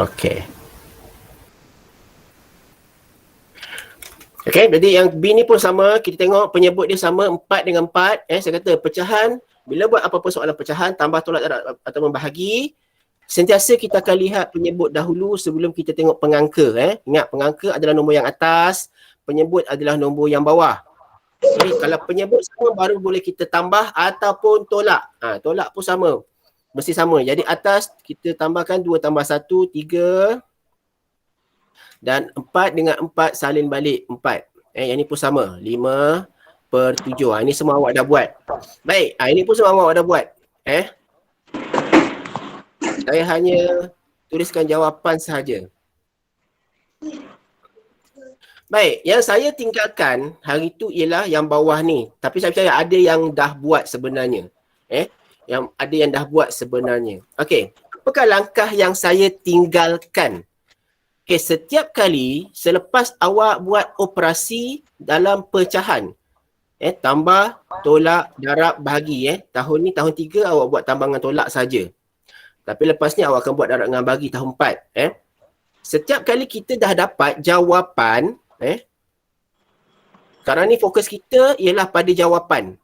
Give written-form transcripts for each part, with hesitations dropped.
Okay. Okay, jadi yang B ni pun sama. Kita tengok penyebut dia sama, 4 dengan 4. Saya kata pecahan, bila buat apa-apa soalan pecahan, tambah, tolak, darab atau membahagi, sentiasa kita akan lihat penyebut dahulu sebelum kita tengok pengangka. Ingat, pengangka adalah nombor yang atas, penyebut adalah nombor yang bawah. Jadi kalau penyebut sama, baru boleh kita tambah ataupun tolak. Tolak pun sama. Mesti sama. Jadi atas kita tambahkan 2 tambah 1, 3. Dan 4 dengan 4 salin balik 4. Yang ni pun sama. 5/7. Ini semua awak dah buat. Baik. Ini pun semua awak dah buat. Saya hanya tuliskan jawapan sahaja. Baik, yang saya tinggalkan hari tu ialah yang bawah ni. Tapi saya percaya ada yang dah buat sebenarnya. Yang ada yang dah buat sebenarnya. Okey, apakah langkah yang saya tinggalkan? Okey, setiap kali selepas awak buat operasi dalam pecahan, tambah, tolak, darab, bahagi. Tahun ni, tahun 3 awak buat tambangan tolak saja. Tapi lepas ni awak akan buat darab dengan bahagi tahun 4. Setiap kali kita dah dapat jawapan, sekarang ni fokus kita ialah pada jawapan.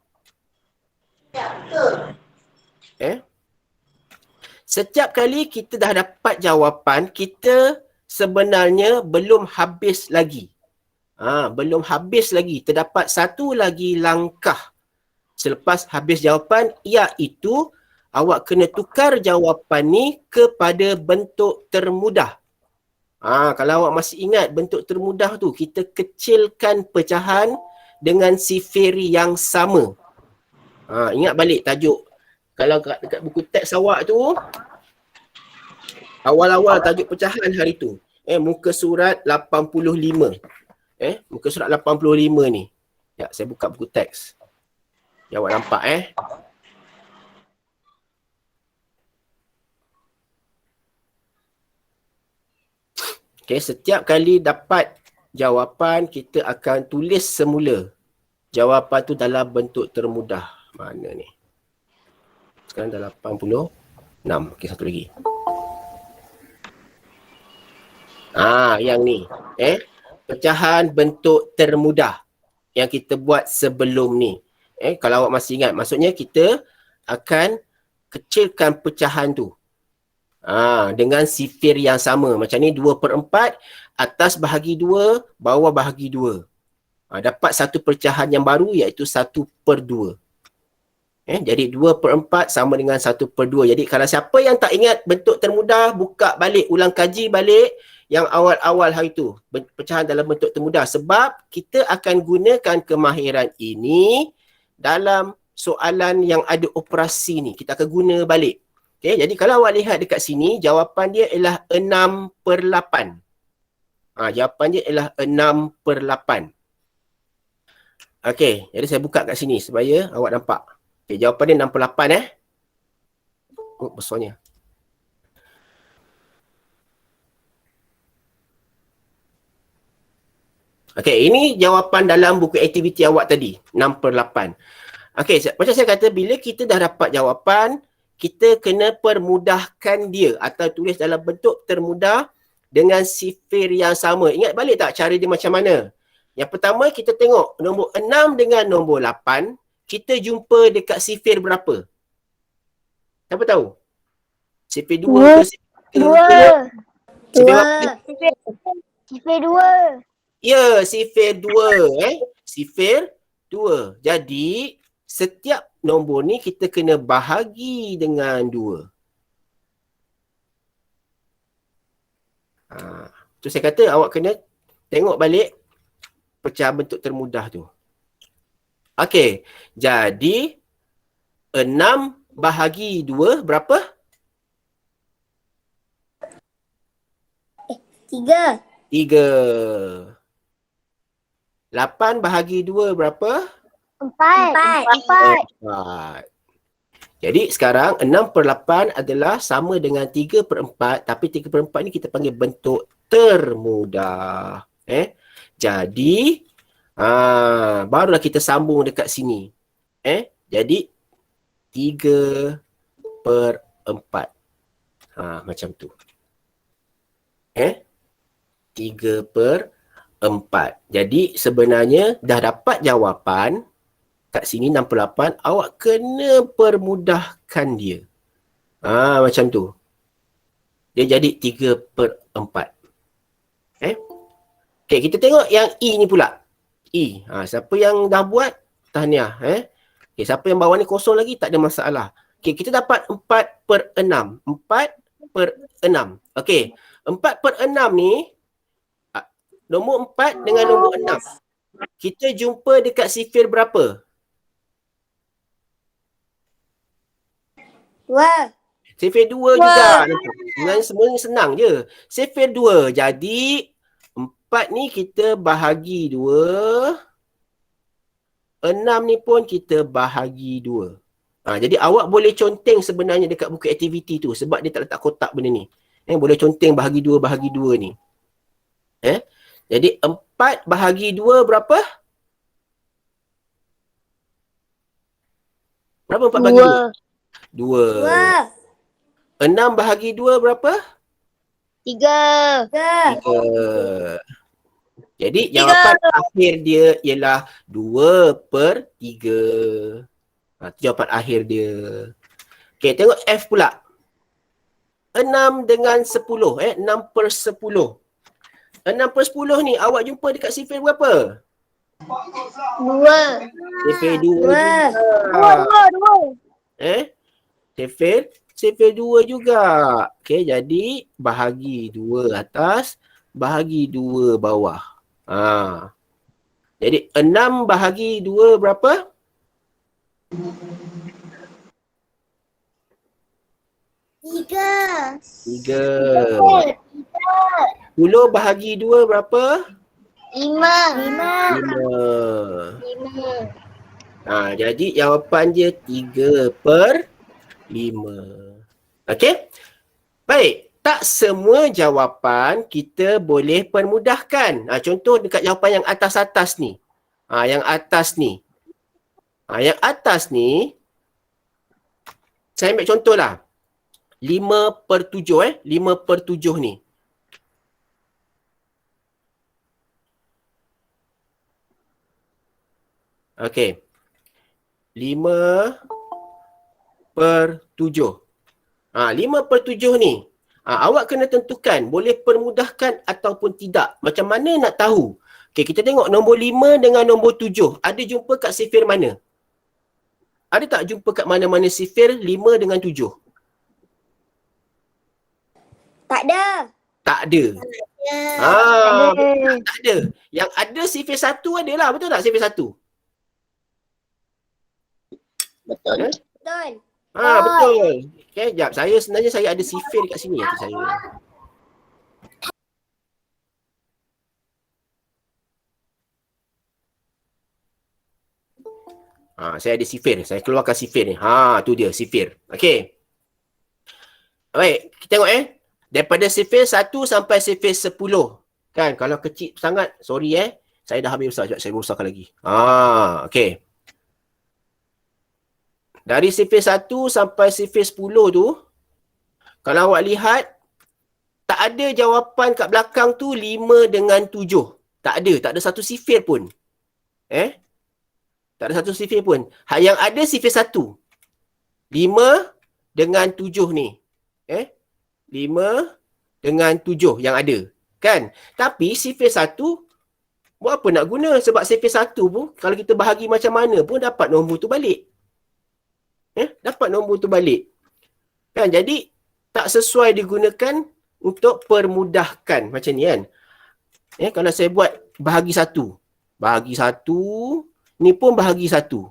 Setiap kali kita dah dapat jawapan, kita sebenarnya belum habis lagi. Belum habis lagi. Terdapat satu lagi langkah selepas habis jawapan, iaitu awak kena tukar jawapan ni kepada bentuk termudah. Kalau awak masih ingat bentuk termudah tu, kita kecilkan pecahan dengan sifir yang sama. Ingat balik tajuk. Kalau dekat buku teks awak tu, awal-awal tajuk pecahan hari tu. Muka surat 85. Muka surat 85 ni. Ya, saya buka buku teks. Yang awak nampak Okay, setiap kali dapat jawapan, kita akan tulis semula jawapan tu dalam bentuk termudah. Mana ni? Sekarang dah 86. Okey, satu lagi. Yang ni. Pecahan bentuk termudah yang kita buat sebelum ni. Kalau awak masih ingat, maksudnya kita akan kecilkan pecahan tu. Dengan sifir yang sama. Macam ni 2/4, atas bahagi 2, bawah bahagi 2. Dapat satu pecahan yang baru, iaitu 1/2. Jadi 2/4 sama dengan 1/2. Jadi kalau siapa yang tak ingat bentuk termudah, buka balik, ulang kaji balik yang awal-awal hari tu. Pecahan dalam bentuk termudah. Sebab kita akan gunakan kemahiran ini dalam soalan yang ada operasi ni. Kita akan guna balik. Okay, jadi kalau awak lihat dekat sini, jawapan dia ialah 6/8. Jawapan dia ialah 6/8. Okey, jadi saya buka kat sini supaya awak nampak. Okey, jawapan dia 6/8 besarnya. Okey, ini jawapan dalam buku aktiviti awak tadi, 6/8. Okey, macam saya kata, bila kita dah dapat jawapan, kita kena permudahkan dia atau tulis dalam bentuk termudah dengan sifir yang sama. Ingat balik tak cara dia macam mana? Yang pertama, kita tengok nombor 6 dengan nombor 8, kita jumpa dekat sifir berapa? Siapa tahu? Sifir 2 ke sifir 3? Sifir 2. Ya, sifir 2. Sifir 2. Jadi, setiap nombor ni kita kena bahagi dengan 2. Tu saya kata awak kena tengok balik pecahan bentuk termudah tu. Okey, jadi 6 bahagi 2 berapa? 3. 3. 8 bahagi 2 berapa? 4. Jadi sekarang 6/8 adalah sama dengan 3/4, tapi 3/4 ni kita panggil bentuk termudah. Jadi barulah kita sambung dekat sini. Jadi 3/4. Macam tu. 3/4. Jadi sebenarnya dah dapat jawapan kat sini 68, awak kena permudahkan dia. Macam tu. Dia jadi 3/4. Okay, kita tengok yang E ni pula. E. Siapa yang dah buat? Tahniah. Okay, siapa yang bawah ni kosong lagi, tak ada masalah. Okay, kita dapat 4/6. 4/6. Okay, 4/6 ni, nombor 4 dengan nombor 6. Kita jumpa dekat sifir berapa? 2. Sifir 2 juga. Dengan semuanya senang je. Sifir 2. Jadi, 4 ni kita bahagi 2. 6 ni pun kita bahagi 2. Jadi awak boleh conteng sebenarnya dekat buku aktiviti tu. Sebab dia tak letak kotak benda ni. Boleh conteng bahagi 2 ni. Jadi 4 bahagi 2 berapa? Berapa 4 bahagi 2? 2. 6 bahagi 2 berapa? 3. 3. Jadi jawapan akhir dia ialah 2/3. Itu jawapan akhir dia. Okay, tengok F pula. 6 dengan 10. 6/10. 6/10 ni awak jumpa dekat sifir berapa? 2. Sifir 2 juga. Sifir 2 juga. Okay, jadi bahagi 2 atas, bahagi 2 bawah. Jadi 6 bahagi 2 berapa? 3. 3. 10 bahagi 2 berapa? 5. 5. Jadi jawapan dia 3/5. Okey? Baik. Tak semua jawapan kita boleh permudahkan. Contoh dekat jawapan yang atas-atas ni. Yang atas ni. Yang atas ni, saya ambil contohlah. 5/7. 5/7 ni. Okey. 5/7. 5/7 ni. Awak kena tentukan boleh permudahkan ataupun tidak. Macam mana nak tahu? Okey, kita tengok nombor 5 dengan nombor 7. Ada jumpa kat sifir mana? Ada tak jumpa kat mana-mana sifir 5 dengan 7? Tak ada. Tak ada. Betul, tak ada. Yang ada sifir 1 adalah. Betul tak sifir 1? Betul. Betul. Okay, jap. Sebenarnya saya ada sifir kat sini hati saya. Saya ada sifir. Saya keluarkan sifir ni. Tu dia sifir. Okey. Baik, kita tengok daripada sifir 1 sampai sifir 10. Kan, kalau kecil sangat, sorry saya dah habis besar. Sekejap, saya besarkan lagi. Okey. Dari sifir 1 sampai sifir 10 tu, kalau awak lihat, tak ada jawapan kat belakang tu 5 dengan 7. Tak ada satu sifir pun. Tak ada satu sifir pun. Yang ada sifir 1. 5 dengan 7 ni. 5 dengan 7 yang ada. Kan? Tapi sifir 1, buat apa nak guna? Sebab sifir 1 pun, kalau kita bahagi macam mana pun dapat nombor tu balik. Dapat nombor tu balik. Kan? Jadi, tak sesuai digunakan untuk permudahkan. Macam ni kan. Kalau saya buat bahagi 1. Bahagi 1. Ni pun bahagi 1.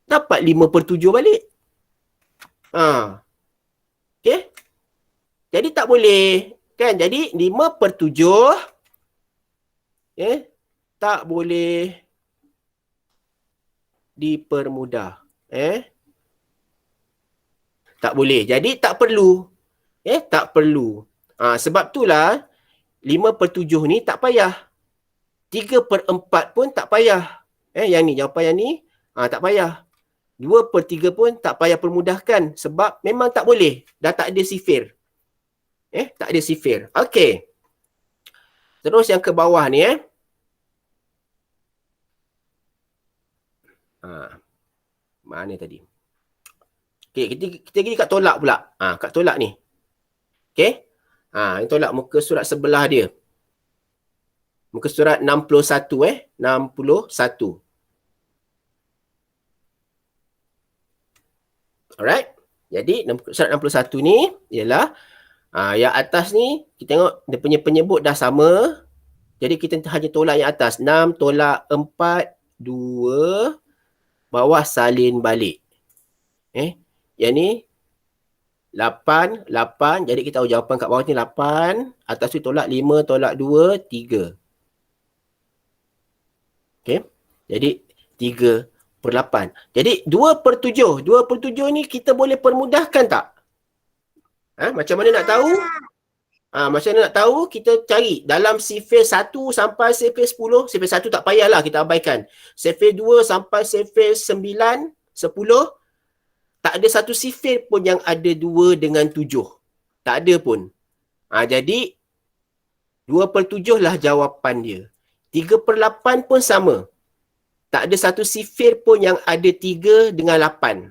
Dapat 5/7 balik. Okay. Jadi, tak boleh. Kan? Jadi, 5/7. Tak boleh dipermudah. Tak boleh. Jadi tak perlu. Tak perlu. Sebab itulah 5/7 ni tak payah. 3/4 pun tak payah. Yang ni, jawapan yang ni tak payah. 2/3 pun tak payah permudahkan sebab memang tak boleh. Dah tak ada sifir. Tak ada sifir. Okey. Terus yang ke bawah ni mana tadi? Okey, kita pergi kat tolak pula. Kat tolak ni. Okey. Ini tolak muka surat sebelah dia. Muka surat 61 61. Alright. Jadi surat 61 ni ialah yang atas ni kita tengok dia punya penyebut dah sama. Jadi kita hanya tolak yang atas 6 tolak 4 2 bawah salin balik. Yang ni 8 8 jadi kita tahu jawapan kat bawah ni 8, atas tu tolak 5 tolak 2 3. Okey. Jadi 3/8. Jadi 2/7. 2/7 ni kita boleh permudahkan tak? Macam mana nak tahu? Macam mana nak tahu? Kita cari dalam sifir 1 sampai sifir 10. Sifir 1 tak payahlah kita abaikan. Sifir 2 sampai sifir 9, 10. Tak ada satu sifir pun yang ada 2 dengan 7. Tak ada pun. Jadi 2/7 lah jawapan dia. 3/8 pun sama. Tak ada satu sifir pun yang ada 3 dengan 8.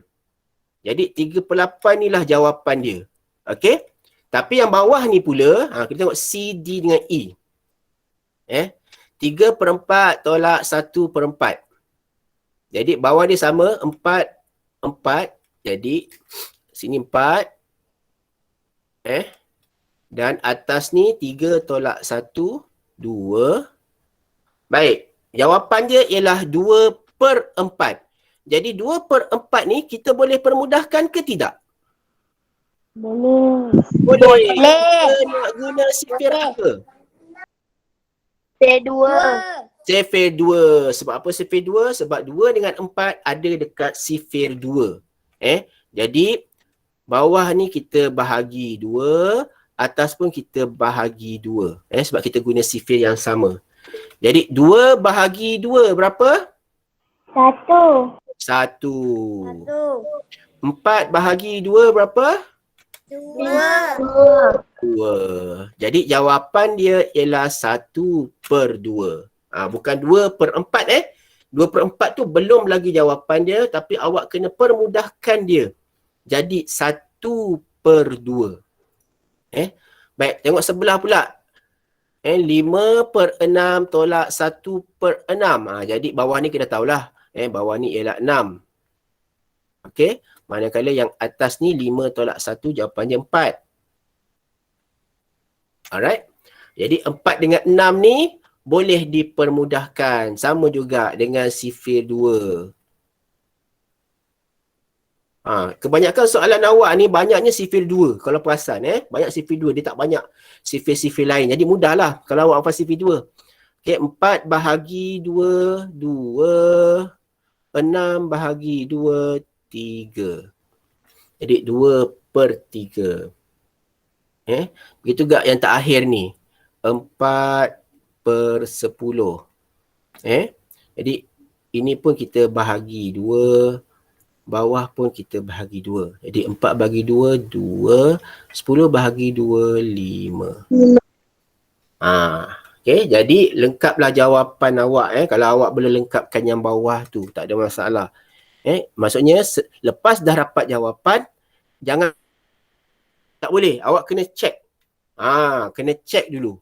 Jadi 3/8 ni lah jawapan dia. Okey? Tapi yang bawah ni pula, kita tengok C, D dengan E. 3/4 tolak 1/4. Jadi bawah dia sama, 4, 4. Jadi sini 4. Dan atas ni 3 tolak 1, 2. Baik. Jawapan dia ialah 2/4. Jadi 2/4 ni kita boleh permudahkan ke tidak? Boleh. Boleh. Kita nak guna sifir apa? Sifir 2. Sifir 2. Sebab apa sifir 2? Sebab 2 dengan 4 ada dekat sifir 2. Jadi bawah ni kita bahagi 2, atas pun kita bahagi 2. Sebab kita guna sifir yang sama. Jadi 2 bahagi 2 berapa? 1. 1. 4 bahagi 2 berapa? 2. 2. Jadi jawapan dia ialah 1/2. Bukan 2/4 2/4 tu belum lagi jawapan dia, tapi awak kena permudahkan dia. Jadi 1/2. Baik, tengok sebelah pula. 5/6 tolak 1/6. Jadi bawah ni kita tahulah. Bawah ni ialah 6. Okey. Manakala yang atas ni 5 tolak 1 jawapannya 4. Alright. Jadi 4 dengan 6 ni boleh dipermudahkan. Sama juga dengan sifir 2. Kebanyakan soalan awak ni banyaknya sifir 2. Kalau perasan banyak sifir 2. Dia tak banyak sifir-sifir lain. Jadi mudahlah kalau awak hafal sifir 2. Okey, 4 bahagi 2, 2. 6 bahagi 2, 3. Jadi 2/3. Begitu juga yang terakhir ni. 4/10. Jadi ini pun kita bahagi 2. Bawah pun kita bahagi 2. Jadi 4 bagi 2, 2. 10 bahagi 2, 5. Okey, jadi lengkaplah jawapan awak. Kalau awak boleh lengkapkan yang bawah tu, tak ada masalah. Maksudnya lepas dah dapat jawapan, jangan tak boleh. Awak kena check. Kena check dulu.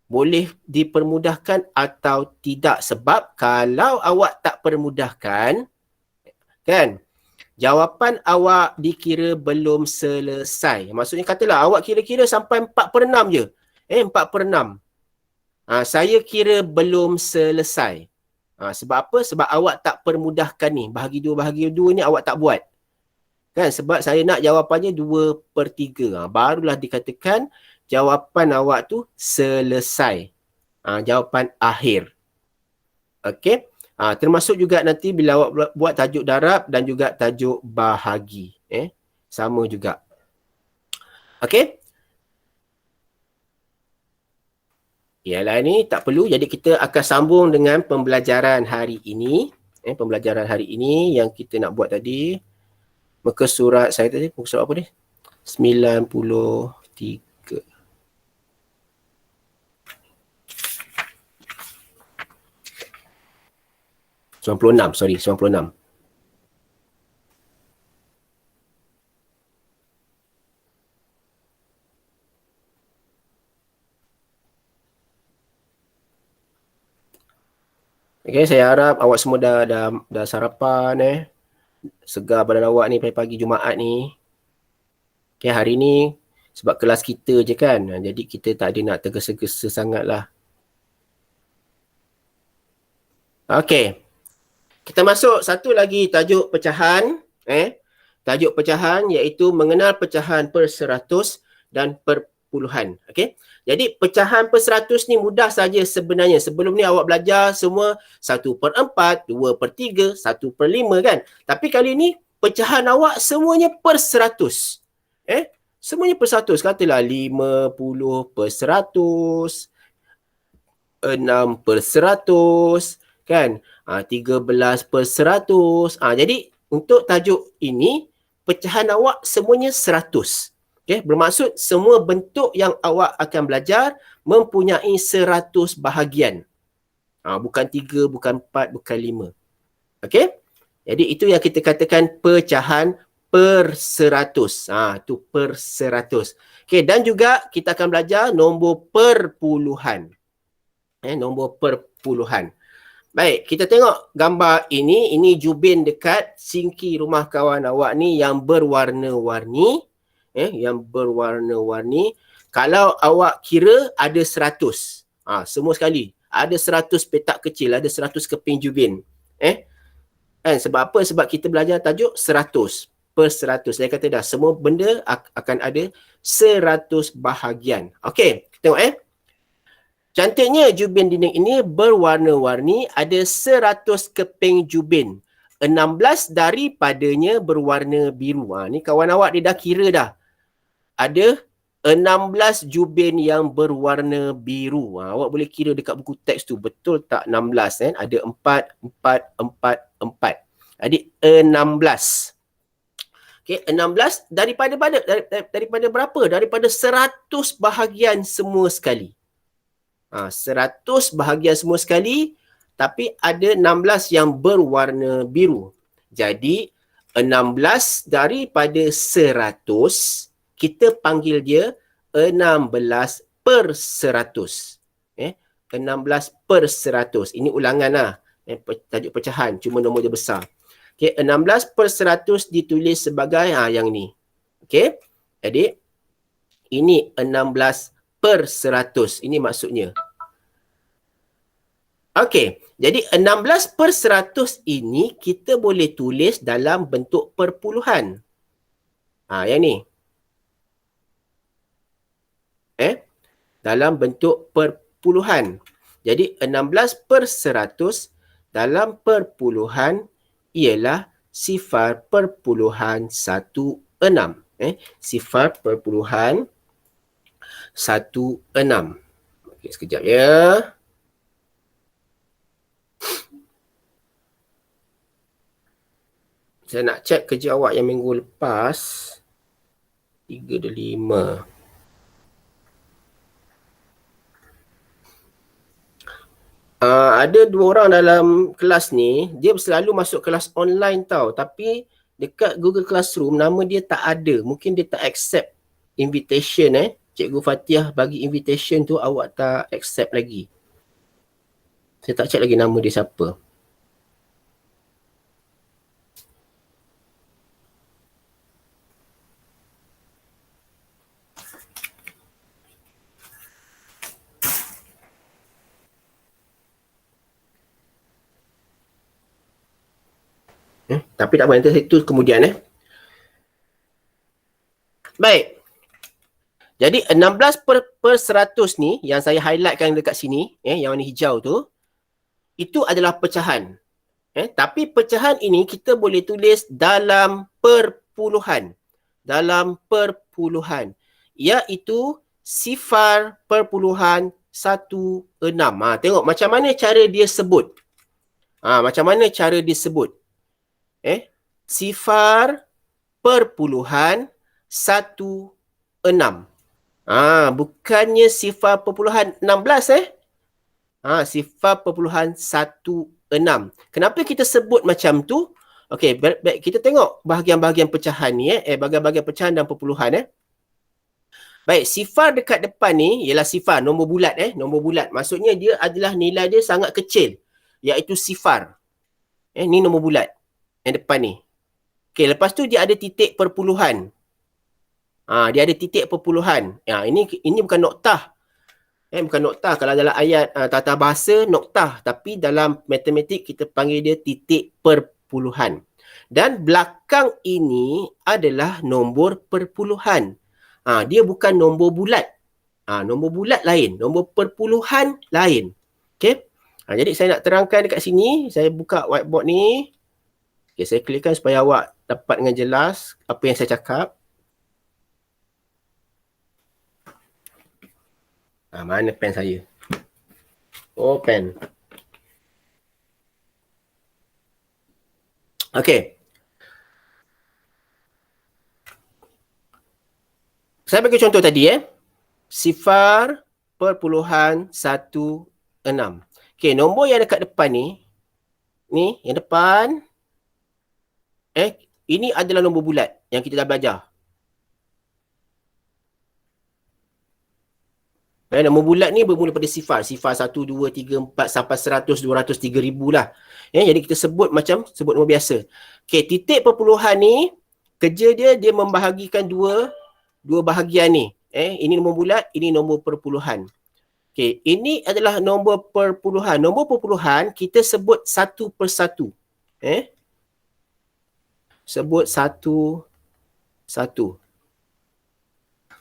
Boleh dipermudahkan atau tidak. Sebab kalau awak tak permudahkan, kan, jawapan awak dikira belum selesai. Maksudnya katalah awak kira-kira sampai 4/6 je. 4/6. Saya kira belum selesai. Sebab apa? Sebab awak tak permudahkan ni. Bahagi 2 ni awak tak buat. Kan? Sebab saya nak jawapannya 2/3. Barulah dikatakan jawapan awak tu selesai. Jawapan akhir. Okey? Termasuk juga nanti bila awak buat tajuk darab dan juga tajuk bahagi. Sama juga. Okey? Ialah ni tak perlu. Jadi kita akan sambung dengan pembelajaran hari ini. pembelajaran hari ini yang kita nak buat tadi. Muka surat saya tadi, muka surat apa ni? 93. Sorry, 96. Okay, saya harap awak semua dah sarapan segar badan awak ni pagi-pagi Jumaat ni. Okay, hari ni sebab kelas kita je kan, jadi kita tak ada nak tergesa-gesa sangat lah. Okay, kita masuk satu lagi tajuk pecahan. Tajuk pecahan iaitu mengenal pecahan per 100 dan per puluhan. Okay, jadi pecahan per 100 ni mudah saja sebenarnya. Sebelum ni awak belajar semua 1/4, 2/3, 1/5 kan. Tapi kali ni pecahan awak semuanya per 100. Semuanya per 100. Katalah 50/100, 6/100 kan. 13/100. Jadi untuk tajuk ini pecahan awak semuanya 100. Okay, bermaksud semua bentuk yang awak akan belajar mempunyai 100 bahagian. Bukan 3, bukan 4, bukan 5. Okay, jadi itu yang kita katakan pecahan per 100. Tu per 100. Okay, dan juga kita akan belajar nombor perpuluhan. Nombor perpuluhan. Baik, kita tengok gambar ini. Ini jubin dekat sinki rumah kawan awak ni yang berwarna-warni. Yang berwarna-warni. Kalau awak kira ada 100. Semua sekali. Ada 100 petak kecil, ada 100 keping jubin. Sebab apa? Sebab kita belajar tajuk 100 per 100. Saya kata dah, semua benda akan ada 100 bahagian. Okey, tengok cantiknya jubin dinding ini berwarna-warni, ada 100 keping jubin. 16 daripadanya berwarna biru. Ni kawan awak dia dah kira dah. Ada 16 jubin yang berwarna biru. Awak boleh kira dekat buku teks tu. Betul tak 16 kan? Ada 4, 4, 4, 4. Jadi 16. Okay, 16 daripada berapa? Daripada 100 bahagian semua sekali. 100 bahagian semua sekali, tapi ada 16 yang berwarna biru. Jadi 16 daripada 100, kita panggil dia 16 per 100. 16 per 100. Ini ulangan lah. Tajuk pecahan, cuma nombor dia besar. Okay, 16 per 100 ditulis sebagai yang ni. Okay, jadi ini 16 per 100. Ini maksudnya. Okay, jadi 16 per 100 ini kita boleh tulis dalam bentuk perpuluhan. Yang ni. Dalam bentuk perpuluhan. Jadi 16 per 100 dalam perpuluhan ialah 0.16. 0.16. Okey, sekejap ya. Saya nak cek kerja awak yang minggu lepas. 3 dan 5. Ada 2 orang dalam kelas ni, dia selalu masuk kelas online tau, tapi dekat Google Classroom nama dia tak ada. Mungkin dia tak accept invitation. Cikgu Fatiah bagi invitation tu, awak tak accept lagi. Saya tak check lagi nama dia siapa. Tapi tak apa, nanti itu kemudian. Baik. Jadi 16 per 100 ni yang saya highlightkan dekat sini, yang warna hijau tu, itu adalah pecahan. Tapi pecahan ini kita boleh tulis dalam perpuluhan. Dalam perpuluhan. Iaitu 0.16. Tengok macam mana cara dia sebut. Macam mana cara disebut? Sifar perpuluhan 16. Bukannya sifar perpuluhan 16 sifar perpuluhan 16. Kenapa kita sebut macam tu? Okey, baik kita tengok bahagian-bahagian pecahan ni bahagian-bahagian pecahan dan perpuluhan Baik, sifar dekat depan ni ialah sifar nombor bulat nombor bulat. Maksudnya dia adalah nilai dia sangat kecil, iaitu sifar. Ni nombor bulat yang depan ni. Okey, lepas tu dia ada titik perpuluhan. Dia ada titik perpuluhan. Ini bukan noktah. Bukan noktah. Kalau dalam ayat tata bahasa noktah, tapi dalam matematik kita panggil dia titik perpuluhan. Dan belakang ini adalah nombor perpuluhan. Dia bukan nombor bulat. Nombor bulat lain, nombor perpuluhan lain. Okey. Jadi saya nak terangkan dekat sini, saya buka whiteboard ni. Okey, saya klikkan supaya awak dapat dengan jelas apa yang saya cakap. Mana pen saya? Oh, pen. Okey. Saya bagi contoh tadi sifar perpuluhan 16. Okey, nombor yang dekat depan ni yang depan ini adalah nombor bulat yang kita dah belajar. Nombor bulat ni bermula pada sifar. Sifar 1, 2, 3, 4 sampai 100, 200, 3000 lah. Jadi kita sebut macam sebut nombor biasa. Okey, titik perpuluhan ni kerja dia membahagikan dua bahagian ni. Ini nombor bulat, ini nombor perpuluhan. Okey, ini adalah nombor perpuluhan. Nombor perpuluhan kita sebut satu persatu. Sebut satu.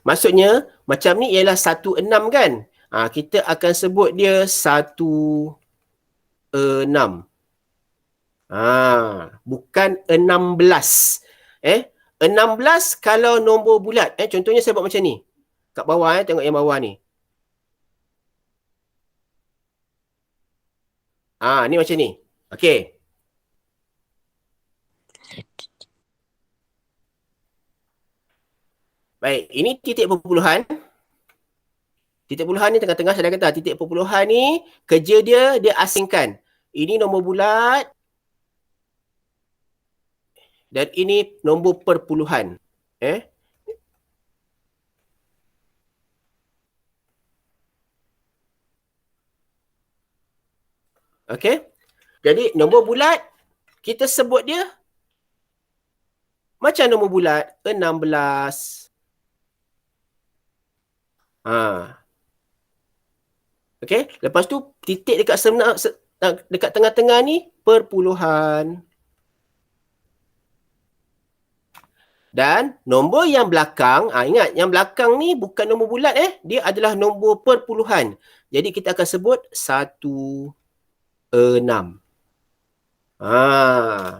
Maksudnya macam ni ialah 16 kan? Kita akan sebut dia 16. Bukan 16. 16 kalau nombor bulat. Contohnya saya buat macam ni. Kat bawah tengok yang bawah ni. Ni macam ni. Okey. Baik, ini titik perpuluhan. Titik perpuluhan ni tengah-tengah saya dah kata. Titik perpuluhan ni kerja dia asingkan. Ini nombor bulat. Dan ini nombor perpuluhan. Okey. Jadi nombor bulat kita sebut dia macam nombor bulat 16. Okey, lepas tu titik dekat tengah-tengah ni perpuluhan. Dan nombor yang belakang, ingat yang belakang ni bukan nombor bulat dia adalah nombor perpuluhan. Jadi kita akan sebut 16.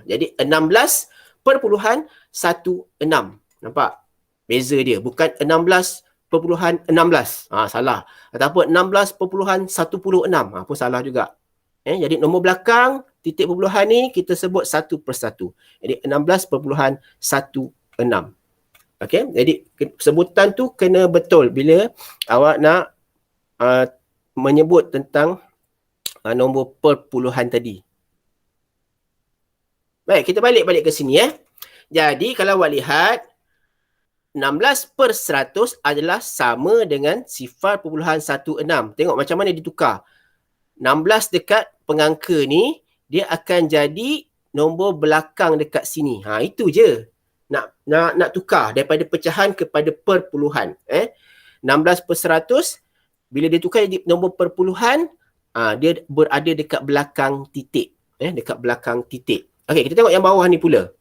Jadi 16 perpuluhan 16. Nampak? Beza dia bukan 16.16. Salah. Ataupun 16.16. Pun salah juga. Jadi nombor belakang titik perpuluhan ni kita sebut satu persatu. Jadi 16.16. Okey, jadi sebutan tu kena betul bila awak nak menyebut tentang nombor perpuluhan tadi. Baik, kita balik ke sini Jadi kalau awak lihat 16/100 adalah sama dengan sifar perpuluhan 16. Tengok macam mana ditukar. 16 dekat pengangka ni dia akan jadi nombor belakang dekat sini. Itu je. Nak tukar daripada pecahan kepada perpuluhan. 16/100 bila dia tukar jadi nombor perpuluhan, dia berada dekat belakang titik. Dekat belakang titik. Okey, kita tengok yang bawah ni pula.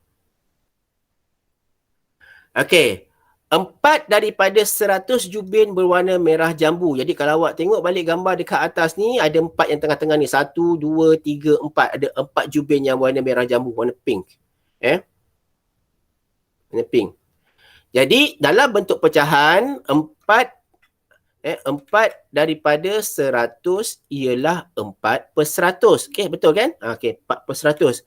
Okey. 4 daripada 100 jubin berwarna merah jambu. Jadi kalau awak tengok balik gambar dekat atas ni, ada 4 yang tengah-tengah ni. 1, 2, 3, 4. Ada 4 jubin yang warna merah jambu, warna pink. Warna pink. Jadi dalam bentuk pecahan 4 4 daripada 100 ialah 4/100. Okey, betul kan? Okey, 4/100.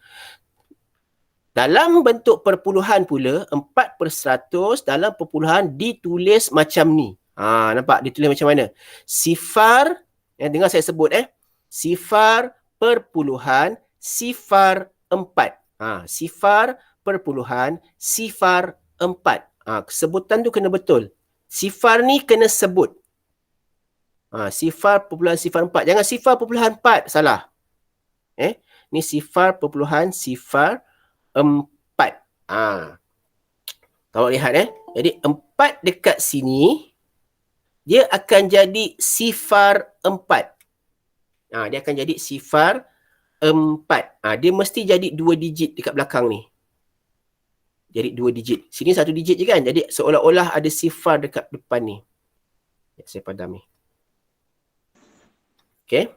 Dalam bentuk perpuluhan pula, 4/100 dalam perpuluhan ditulis macam ni. Nampak ditulis macam mana? Sifar, dengar saya sebut sifar perpuluhan sifar 4. Sifar perpuluhan sifar 4. Sebutan tu kena betul. Sifar ni kena sebut. Sifar perpuluhan sifar 4. Jangan sifar perpuluhan 4, salah. Ni sifar perpuluhan sifar 4. Kalau lihat Jadi 4 dekat sini dia akan jadi sifar 4. Dia akan jadi sifar 4. Dia mesti jadi 2 digit dekat belakang ni. Jadi 2 digit. Sini 1 digit je kan. Jadi seolah-olah ada sifar dekat depan ni. Saya padam ni. Okey.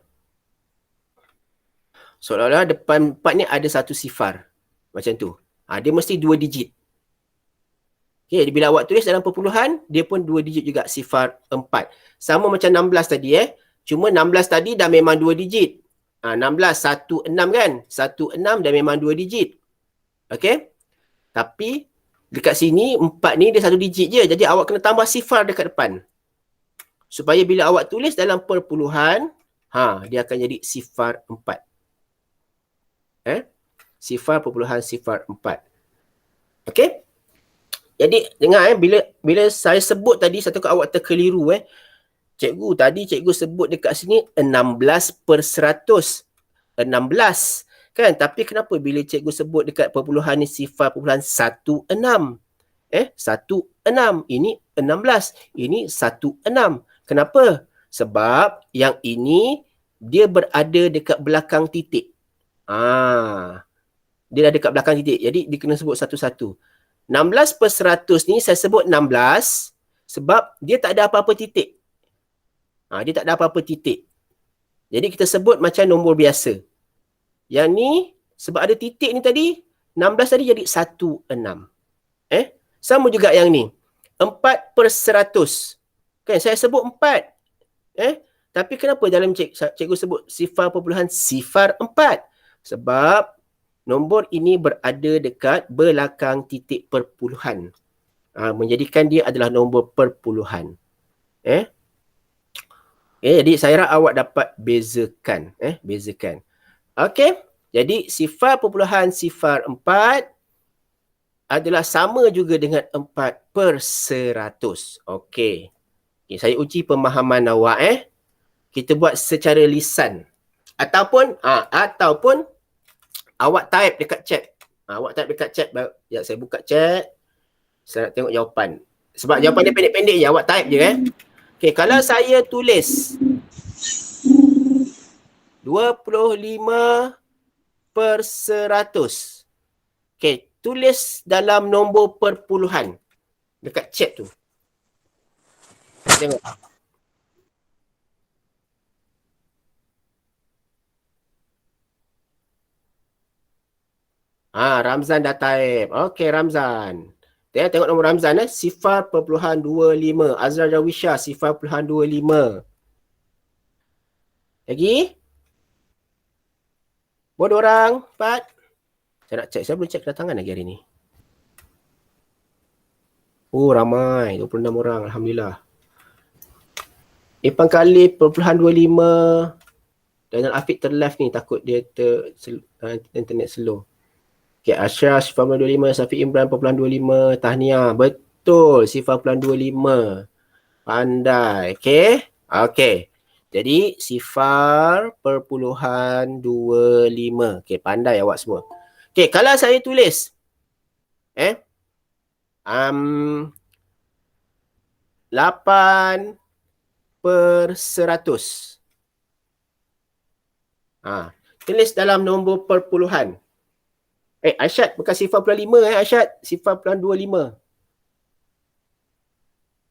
Seolah-olah depan 4 ni ada satu sifar. Macam tu. Dia mesti 2 digit. Okay, bila awak tulis dalam perpuluhan, dia pun 2 digit juga, sifar 4. Sama macam 16 tadi Cuma 16 tadi dah memang 2 digit. 16, 1, 6 kan? 1, 6 dah memang 2 digit. Okay? Tapi, dekat sini, 4 ni dia 1 digit je. Jadi, awak kena tambah sifar dekat depan. Supaya bila awak tulis dalam perpuluhan, dia akan jadi sifar 4. Sifar perpuluhan sifar 4. Okey? Jadi dengar bila saya sebut tadi, saya takut awak terkeliru Cikgu tadi cikgu sebut dekat sini 16/100. 16 kan? Tapi kenapa bila cikgu sebut dekat perpuluhan ni sifar perpuluhan 16? 16. Ini 16. Ini 16. Kenapa? Sebab yang ini dia berada dekat belakang titik. Dia dah dekat belakang titik. Jadi dia kena sebut satu-satu. 16/100 ni saya sebut 16 sebab dia tak ada apa-apa titik. Dia tak ada apa-apa titik. Jadi kita sebut macam nombor biasa. Yang ni sebab ada titik ni tadi, 16 tadi jadi 16. Sama juga yang ni. 4/100. Kan saya sebut 4. Tapi kenapa dalam cikgu sebut sifar perpuluhan sifar 4? Sebab nombor ini berada dekat belakang titik perpuluhan. Menjadikan dia adalah nombor perpuluhan. Jadi saya harap awak dapat bezakan. Bezakan. Okey. Jadi sifar perpuluhan sifar 4 adalah sama juga dengan 4/100. Okey. Saya uji pemahaman awak. Kita buat secara lisan. Ataupun awak type dekat chat. Awak type dekat chat. Ya, saya buka chat. Saya nak tengok jawapan. Sebab jawapan dia pendek-pendek je. Awak type je Okey, kalau saya tulis 25/100. Okey, tulis dalam nombor perpuluhan. Dekat chat tu. Tengok. Ramzan dah type. Okey, Ramzan. Tengok nombor Ramzan sifar perpuluhan 25. Azra Jawisha sifar perpuluhan 25. Lagi? Bodoh orang? 4. Saya nak cek. Saya belum cek kedatangan lagi hari ni. Ramai. 26 orang. Alhamdulillah. Ipang Khalif perpuluhan 25. Dan Afiq terlive ni. Takut dia internet slow. Okay, Ashraf sifar perpuluhan 25, Safiq Imran perpuluhan 25, Tahniah. Betul, sifar perpuluhan 25. Pandai, okay? Okay, jadi sifar perpuluhan 25. Okay, pandai awak semua. Okay, kalau saya tulis 8/100. Tulis dalam nombor perpuluhan. Arsyad, bukan sifar perpuluhan 5 Arsyad. Sifar perpuluhan 25.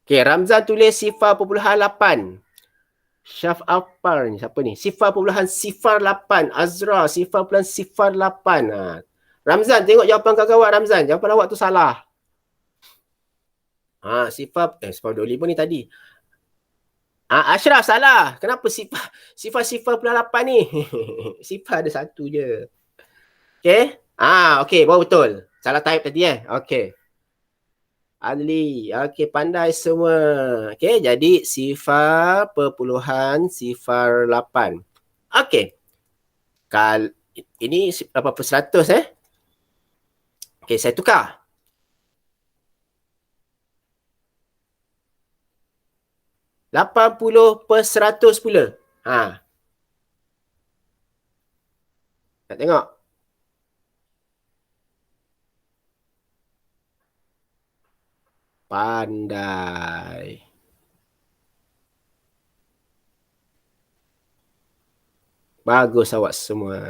Okay, Ramzan tulis sifar perpuluhan 8. Syaf Afar ni, siapa ni? Sifar perpuluhan sifar 8. Azra, sifar perpuluhan sifar 8. Ramzan, tengok jawapan kawan-kawan Ramzan. Jawapan awak tu salah. Sifar 25 ni tadi. Ashraf salah. Kenapa sifar 8 ni? Sifar ada satu je. Okay. Okay, baru betul. Salah type tadi Okay. Adli. Okay, pandai semua. Okay, jadi sifar perpuluhan sifar 8. Okay. Ini 8% Okay, saya tukar. 80% pula. Nak tengok? Pandai. Bagus awak semua.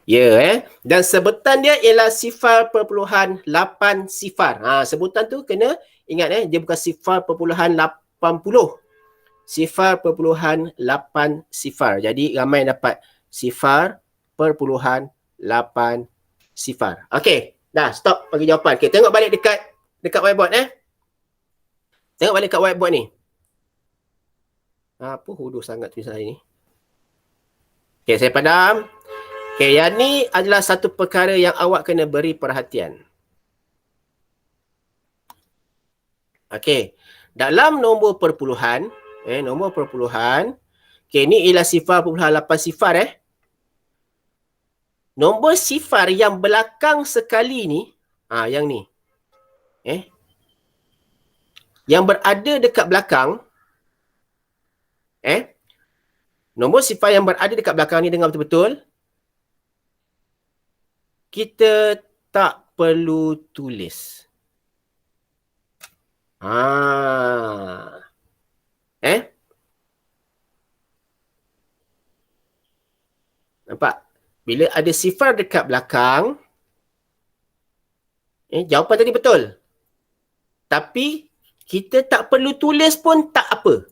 Ya, Dan sebutan dia ialah sifar perpuluhan 8 sifar. Sebutan tu kena ingat dia bukan sifar perpuluhan 80. Sifar perpuluhan 8 sifar. Jadi ramai dapat sifar perpuluhan 8 sifar. Okey, dah stop bagi jawapan. Okey, tengok balik dekat whiteboard Tengok balik kat whiteboard ni. Apa hodoh sangat tulisan saya ni. Okey, saya padam. Okey, yang ni adalah satu perkara yang awak kena beri perhatian. Okey, dalam nombor perpuluhan, okey, ni ialah sifar perpuluhan 8 sifar Nombor sifar yang belakang sekali ni, yang ni. Yang berada dekat belakang, nombor sifar yang berada dekat belakang ni, dengar betul-betul. Kita tak perlu tulis. Nampak? Bila ada sifar dekat belakang, jawapan tadi betul. Tapi kita tak perlu tulis pun tak apa.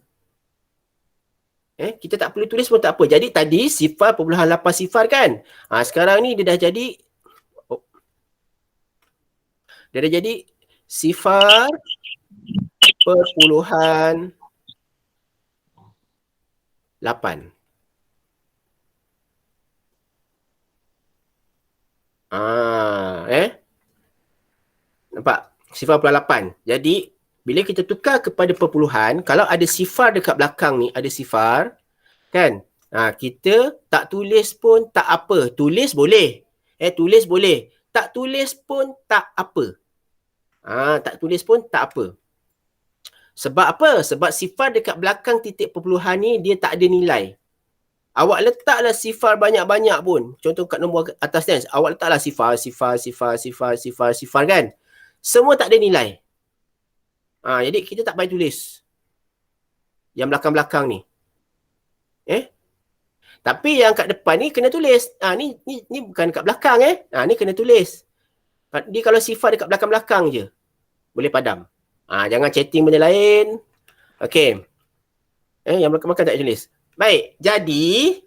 Kita tak perlu tulis pun tak apa. Jadi tadi sifar perpuluhan 8 sifar kan? Sekarang ni dia dah jadi sifar perpuluhan 8. Nampak? Sifar perpuluhan 8. Jadi bila kita tukar kepada perpuluhan, kalau ada sifar dekat belakang ni, ada sifar, kan? Kita tak tulis pun tak apa. Tulis boleh. Tulis boleh. Tak tulis pun tak apa. Tak tulis pun tak apa. Sebab apa? Sebab sifar dekat belakang titik perpuluhan ni, dia tak ada nilai. Awak letaklah sifar banyak-banyak pun. Contoh kat nombor atas ni, awak letaklah sifar kan? Semua tak ada nilai. Jadi kita tak payah tulis yang belakang-belakang ni. Tapi yang kat depan ni kena tulis. Ni bukan kat belakang ni kena tulis. Dia kalau sifar dekat belakang-belakang je, boleh padam. Jangan chatting benda lain. Okey. Yang belakang-belakang tak tulis. Baik, jadi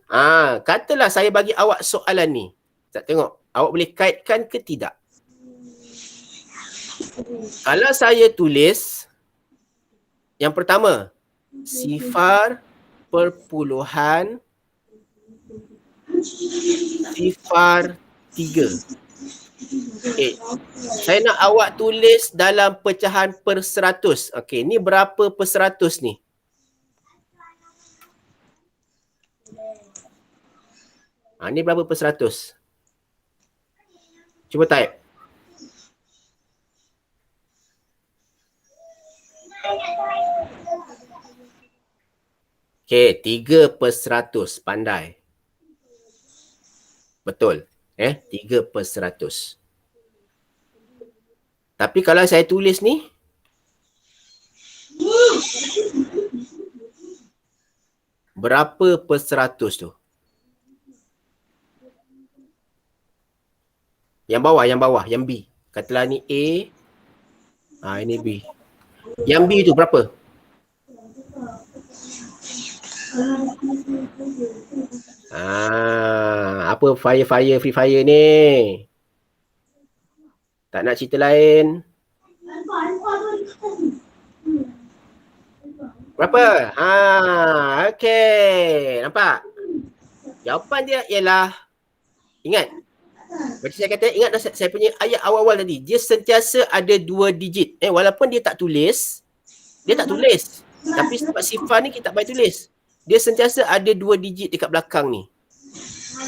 katalah saya bagi awak soalan ni. Tak tengok, awak boleh kaitkan ke tidak? Kalau saya tulis yang pertama, sifar perpuluhan sifar 3. Saya nak awak tulis dalam pecahan per 100. Okey, ni berapa per 100 ni? Ni berapa per 100? Cuba type. Okey, 3 per 100. Pandai. Betul. 3 per 100. Tapi kalau saya tulis ni, berapa per 100 tu? Yang bawah, yang B. Katalah ni A. Ini B. Yang B tu berapa? Apa Free Fire ni? Tak nak cerita lain? Berapa? Okey. Nampak? Jawapan dia ialah, ingat. Macam saya kata, ingat saya punya ayat awal-awal tadi. Dia sentiasa ada 2 digit. Walaupun dia tak tulis. Tapi sebab sifar ni kita tak payah tulis. Dia sentiasa ada 2 digit dekat belakang ni.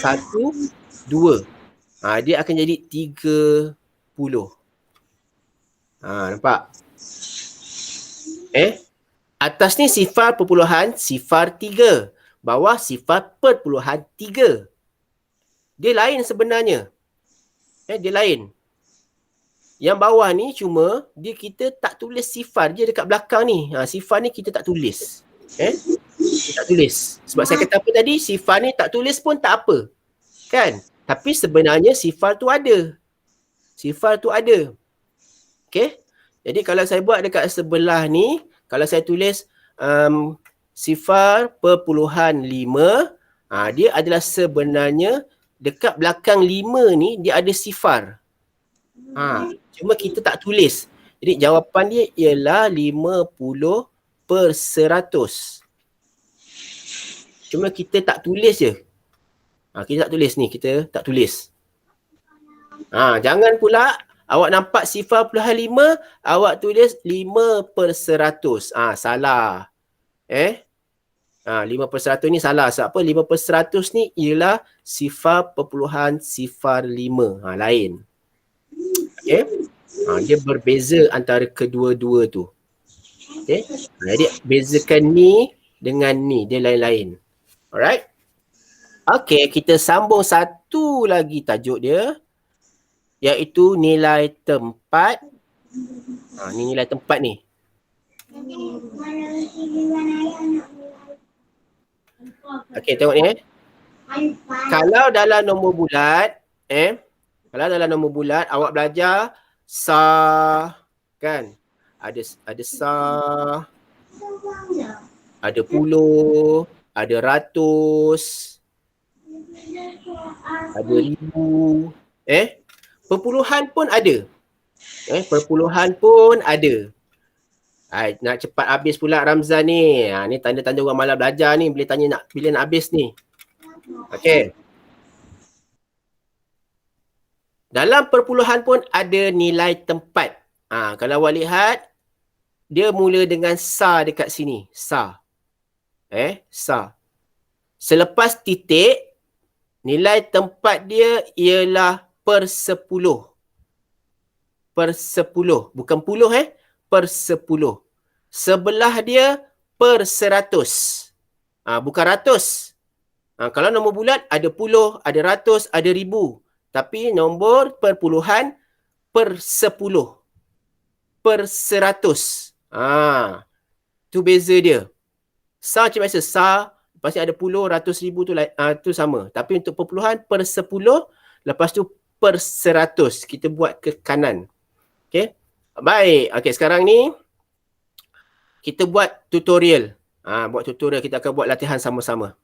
1, 2. Dia akan jadi 30. Nampak? Atas ni sifar perpuluhan sifar 3. Bawah sifar perpuluhan 3. Dia lain sebenarnya. Dia lain. Yang bawah ni cuma kita tak tulis sifar je dekat belakang ni. Sifar ni kita tak tulis. Kita tak tulis. Sebab saya kata apa tadi? Sifar ni tak tulis pun tak apa. Kan? Tapi sebenarnya sifar tu ada. Okey? Jadi kalau saya buat dekat sebelah ni, kalau saya tulis sifar perpuluhan 5, dia adalah sebenarnya dekat belakang 5 ni dia ada sifar. Cuma kita tak tulis. Jadi jawapan dia ialah 50/100. Cuma kita tak tulis je. Kita tak tulis ni, kita tak tulis. Jangan pula awak nampak sifar puluhan 5, awak tulis 5/100. Salah. 5/100 ni salah. Sebab apa? 5/100 ni ialah sifar perpuluhan sifar 5. Lain. Okey? Dia berbeza antara kedua-dua tu. Okey? Jadi bezakan ni dengan ni, dia lain-lain. Alright? Okey, kita sambung satu lagi tajuk dia, iaitu nilai tempat. Ni nilai tempat ni. Okey, tengok ni. Kalau dalam nombor bulat, awak belajar sa, kan? Ada sa, ada puluh, ada ratus, ada ribu. Perpuluhan pun ada. Nak cepat habis pula Ramzan ni. Ni tanda-tanda orang malas belajar ni. Boleh tanya bila nak habis ni. Okey. Dalam perpuluhan pun ada nilai tempat. Kalau awak lihat, dia mula dengan sa dekat sini. Sa. Sa. Selepas titik, nilai tempat dia ialah per 10. Per 10. Bukan puluh per 10. Sebelah dia per 100. Bukan ratus. Kalau nombor bulat ada puluh, ada ratus, ada ribu. Tapi nombor perpuluhan per 10. Per 100. Tu beza dia. Sa macam biasa. Sa, lepas ni ada puluh, ratus, ribu tu sama. Tapi untuk perpuluhan per 10, lepas tu per 100. Kita buat ke kanan. Okay. Baik. Okay, sekarang ni kita buat tutorial. Kita akan buat latihan sama-sama.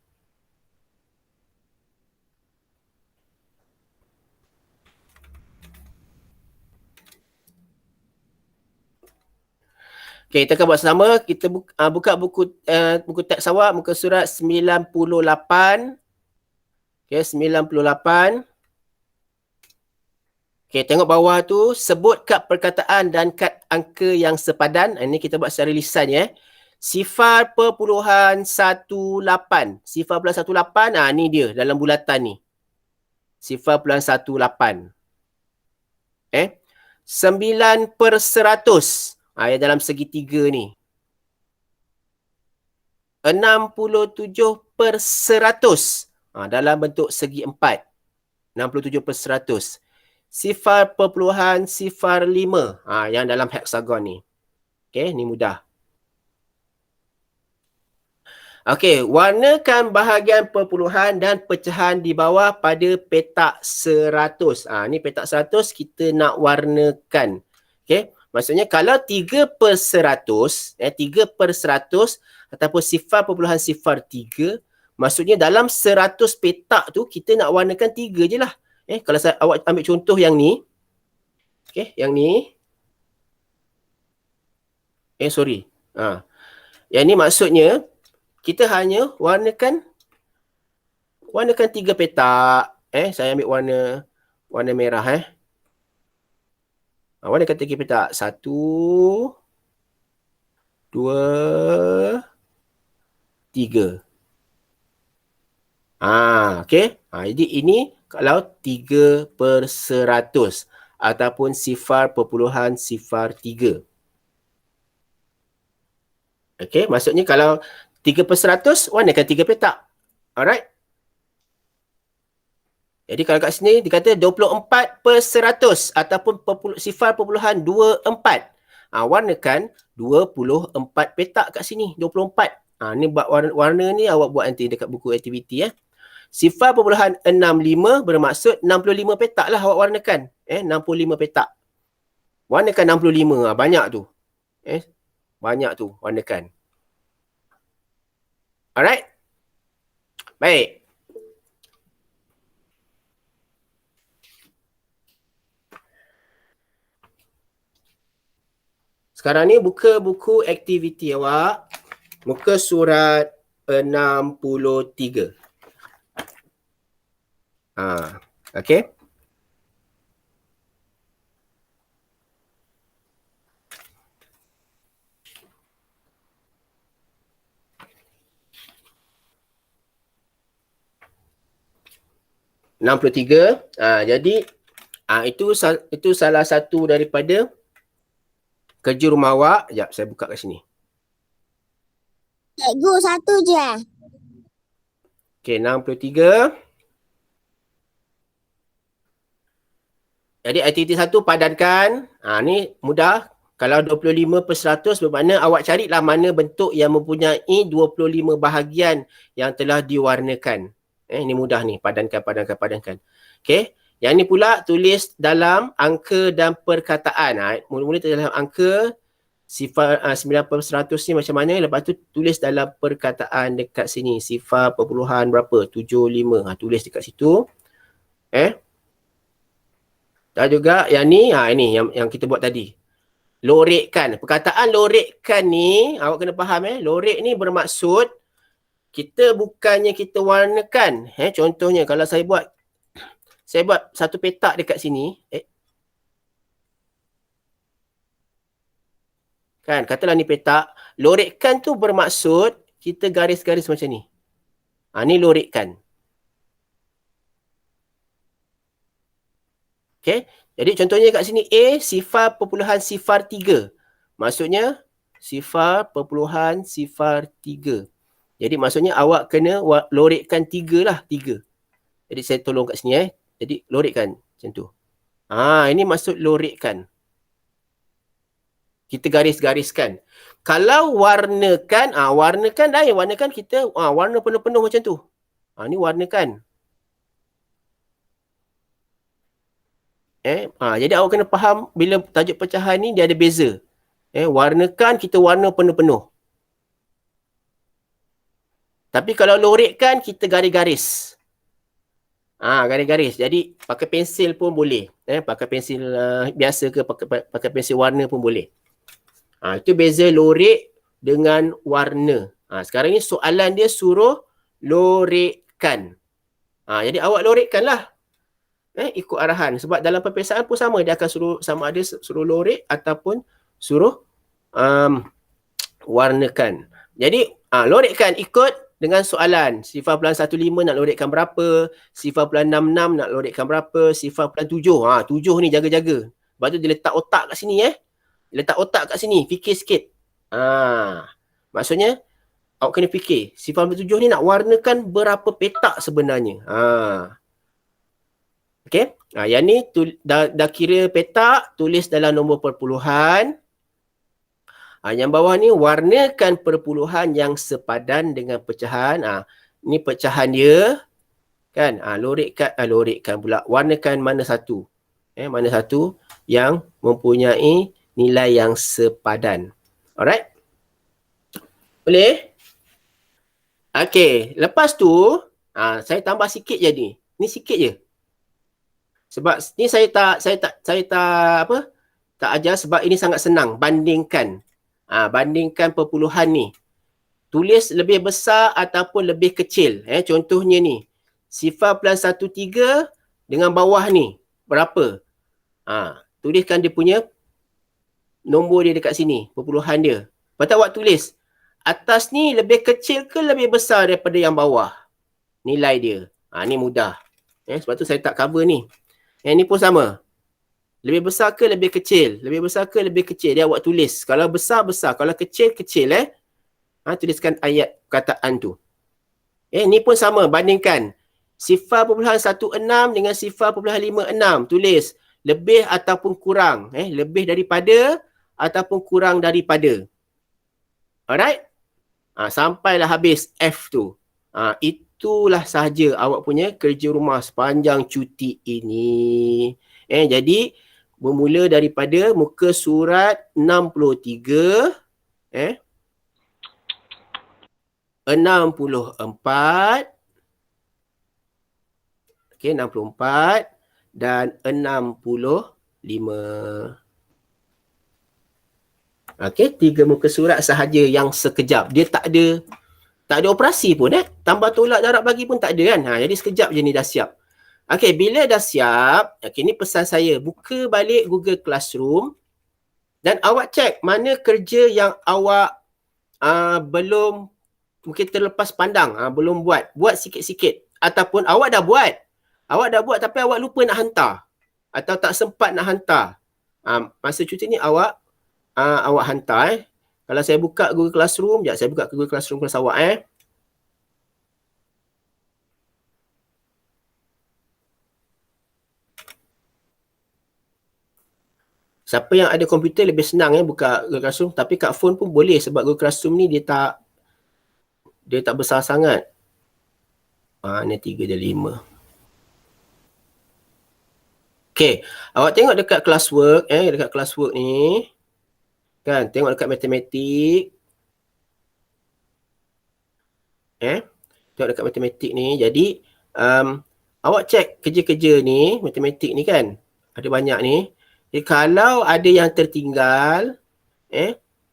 Okay, kita akan buat sama. Kita buka buku teks awak, muka surat 98. Okay, 98. Okay, tengok bawah tu, sebut kad perkataan dan kad angka yang sepadan. Ini kita buat secara lisan ya. Sifar perpuluhan 18. Sifar perpuluhan 18, ni dia dalam bulatan ni. Sifar perpuluhan 18. 9/100. Yang dalam segitiga ni. 67/100. Dalam bentuk segi 4. 67/100. Sifar perpuluhan sifar 5. Yang dalam heksagon ni. Okay, ni mudah. Okay, warnakan bahagian perpuluhan dan pecahan di bawah pada petak 100. Ni petak 100 kita nak warnakan. Okay, maksudnya kalau 3/100, 3/100 ataupun sifar perpuluhan sifar 3, maksudnya dalam 100 petak tu kita nak warnakan 3 je lah. Kalau awak ambil contoh yang ni. Okay, yang ni. Sorry. Yang ni maksudnya kita hanya warnakan 3 petak. Saya ambil warna merah. Warnakan 3 petak. 1, 2, 3. Okey. Jadi ini kalau 3/100 ataupun 0.03. Okey, maksudnya kalau 3/100 warnakan 3 petak. Alright. Jadi kalau kat sini dia kata 24/100 ataupun 0.24. Warnakan 24 petak kat sini, 24. Ni buat warna ni awak buat nanti dekat buku aktiviti 0.65 bermaksud 65 petak lah awak warnakan. 65 petak. Warnakan 65. Banyak tu. Banyak tu warnakan. Alright. Baik. Sekarang ni buka buku aktiviti awak. Muka surat 63. Okey. (63). Jadi itu salah satu daripada kerja rumah awak. Sekejap, saya buka kat sini. Cikgu, satu je. Okey, 63. Jadi aktiviti 1 padankan. Ni mudah. Kalau 25/100 bermakna awak carilah mana bentuk yang mempunyai 25 bahagian yang telah diwarnakan. Ni mudah ni. Padankan. Okey. Yang ni pula tulis dalam angka dan perkataan. Mula-mula dalam angka 9/100 ni macam mana. Lepas tu tulis dalam perkataan dekat sini. 0.75. Tulis dekat situ. Dan juga yang ni, ini yang kita buat tadi. Lorekkan. Perkataan lorekkan ni, awak kena faham lorek ni bermaksud kita bukannya kita warnakan. Contohnya kalau saya buat satu petak dekat sini. Kan, katalah ni petak. Lorekkan tu bermaksud kita garis-garis macam ni. Ni lorekkan. Okey. Jadi contohnya kat sini A 0.03. Maksudnya 0.03. Jadi maksudnya awak kena lorekkan 3 lah. 3. Jadi saya tolong kat sini Jadi lorekkan macam tu. Ini maksud lorekkan. Kita garis-gariskan. Kalau warnakan, warnakan lain. Warnakan kita warna penuh-penuh macam tu. Ni warnakan. Jadi awak kena faham bila tajuk pecahan ni dia ada beza. Warnakan kita warna penuh-penuh. Tapi kalau lorekkan kita garis-garis. Garis-garis. Jadi pakai pensil pun boleh. Pakai pensil biasa ke pakai pensil warna pun boleh. Itu beza lorek dengan warna. Sekarang ni soalan dia suruh lorekkan. Jadi awak lorekkan lah. Ikut arahan. Sebab dalam peperiksaan pun sama. Dia akan suruh sama ada suruh lorek ataupun suruh warnakan. Jadi lorekkan ikut dengan soalan. 0.15 nak lorekkan berapa? 0.66 nak lorekkan berapa? 0.7. 7 ni jaga-jaga. Lepas tu dia letak otak kat sini Letak otak kat sini. Fikir sikit. Maksudnya awak kena fikir. 0.7 ni nak warnakan berapa petak sebenarnya. Okey. Yang ni dah kira petak, tulis dalam nombor perpuluhan. Yang bawah ni warnakan perpuluhan yang sepadan dengan pecahan. Ni pecahan dia. Kan? Lorekkan pula. Warnakan mana satu. Mana satu yang mempunyai nilai yang sepadan. Alright? Boleh? Okey. Lepas tu, saya tambah sikit je ni. Ni sikit je. Sebab ni saya tak ajar sebab ini sangat senang. Bandingkan. Bandingkan perpuluhan ni. Tulis lebih besar ataupun lebih kecil. Contohnya ni. 0.13 dengan bawah ni. Berapa? Tuliskan dia punya nombor dia dekat sini. Perpuluhan dia. Lepas tu awak tulis. Atas ni lebih kecil ke lebih besar daripada yang bawah? Nilai dia. Ni mudah. Sebab tu saya tak cover ni. Yang ni pun sama. Lebih besar ke lebih kecil? Lebih besar ke lebih kecil? Dia awak tulis. Kalau besar, besar. Kalau kecil, kecil. Tuliskan ayat perkataan tu. Ni pun sama. Bandingkan. 0.16 dengan 0.56. Tulis. Lebih ataupun kurang. Lebih daripada ataupun kurang daripada. Alright? Sampailah habis F tu. Itulah sahaja awak punya kerja rumah sepanjang cuti ini. Jadi, bermula daripada muka surat 63, 64, 64 dan 65. 3 muka surat sahaja yang sekejap. Dia tak ada operasi pun Tambah tolak darab bagi pun tak ada kan. Jadi sekejap je ni dah siap. Bila dah siap, ni pesan saya. Buka balik Google Classroom dan awak cek mana kerja yang awak belum, mungkin terlepas pandang, belum buat. Buat sikit-sikit. Ataupun awak dah buat. Awak dah buat tapi awak lupa nak hantar. Atau tak sempat nak hantar. Masa cuti ni awak hantar. Kalau saya buka Google Classroom, sekejap saya buka Google Classroom kelas awak Siapa yang ada komputer lebih senang buka Google Classroom, tapi kat phone pun boleh sebab Google Classroom ni dia tak besar sangat. Ni 3 dan 5. Awak tengok dekat classwork, dekat classwork ni. Kan, tengok dekat matematik. Tengok dekat matematik ni. Jadi, awak cek kerja-kerja ni, matematik ni kan. Ada banyak ni. Jadi, kalau ada yang tertinggal,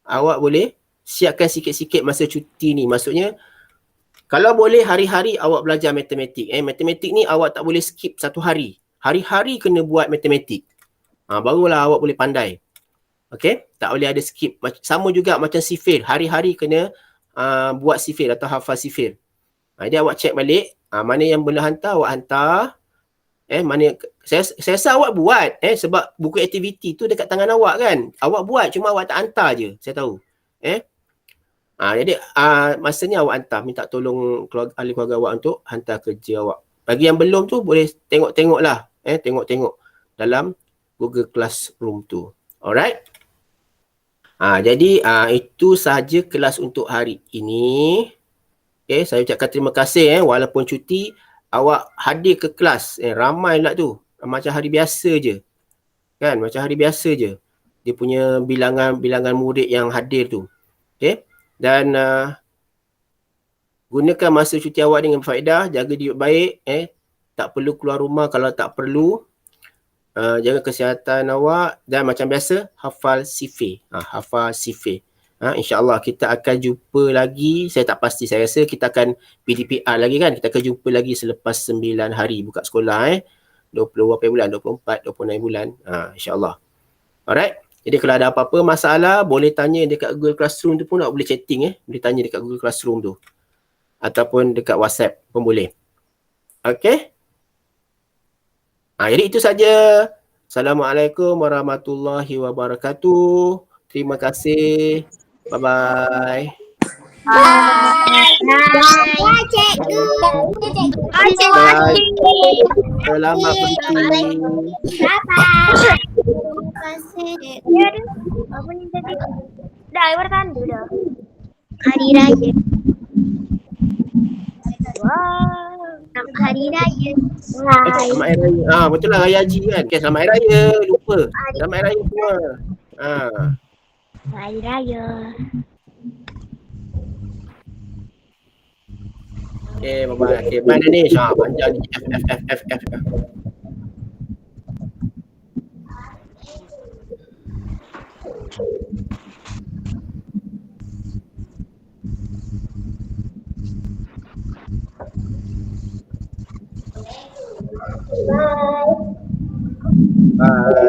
awak boleh siapkan sikit-sikit masa cuti ni. Maksudnya, kalau boleh hari-hari awak belajar matematik. Matematik ni awak tak boleh skip satu hari. Hari-hari kena buat matematik. Barulah awak boleh pandai. Tak boleh ada skip. Sama juga macam sifir. Hari-hari kena buat sifir atau hafal sifir. Jadi awak cek balik. Mana yang boleh hantar, awak hantar. Saya rasa awak buat. Sebab buku aktiviti tu dekat tangan awak kan. Awak buat, cuma awak tak hantar je. Saya tahu. Jadi masa ni awak hantar. Minta tolong ahli keluarga awak untuk hantar kerja awak. Bagi yang belum tu boleh tengok-tengok lah. Tengok-tengok dalam Google Classroom tu. Alright? Jadi itu sahaja kelas untuk hari ini. Saya ucapkan terima kasih walaupun cuti awak hadir ke kelas. Ramai pula tu. Macam hari biasa je. Kan? Macam hari biasa je. Dia punya bilangan murid yang hadir tu. Dan gunakan masa cuti awak dengan berfaedah. Jaga diri baik. Tak perlu keluar rumah kalau tak perlu. Jaga kesihatan awak. Dan macam biasa, hafal sifir. Hafal sifir. InsyaAllah kita akan jumpa lagi. Saya tak pasti. Saya rasa kita akan PDPR lagi kan. Kita akan jumpa lagi selepas 9 hari buka sekolah. 20 berapa bulan? 24, 26 bulan. InsyaAllah. Alright. Jadi kalau ada apa-apa masalah, boleh tanya dekat Google Classroom tu pun. Boleh chatting. Boleh tanya dekat Google Classroom tu. Ataupun dekat WhatsApp pun boleh. Okay. Jadi itu saja. Assalamualaikum warahmatullahi wabarakatuh. Terima kasih. Bye-bye. Selamat berhenti. Dah, bertanda dah. Hari Raya. Wow. Hari Raya. Selamat Hari Raya. Betul lah Raya Haji kan. Selamat Hari Raya. Lupa. Selamat Hari Raya semua. Hari Raya. Bye-bye. Bye Danish. Panjang ni. F. Bye.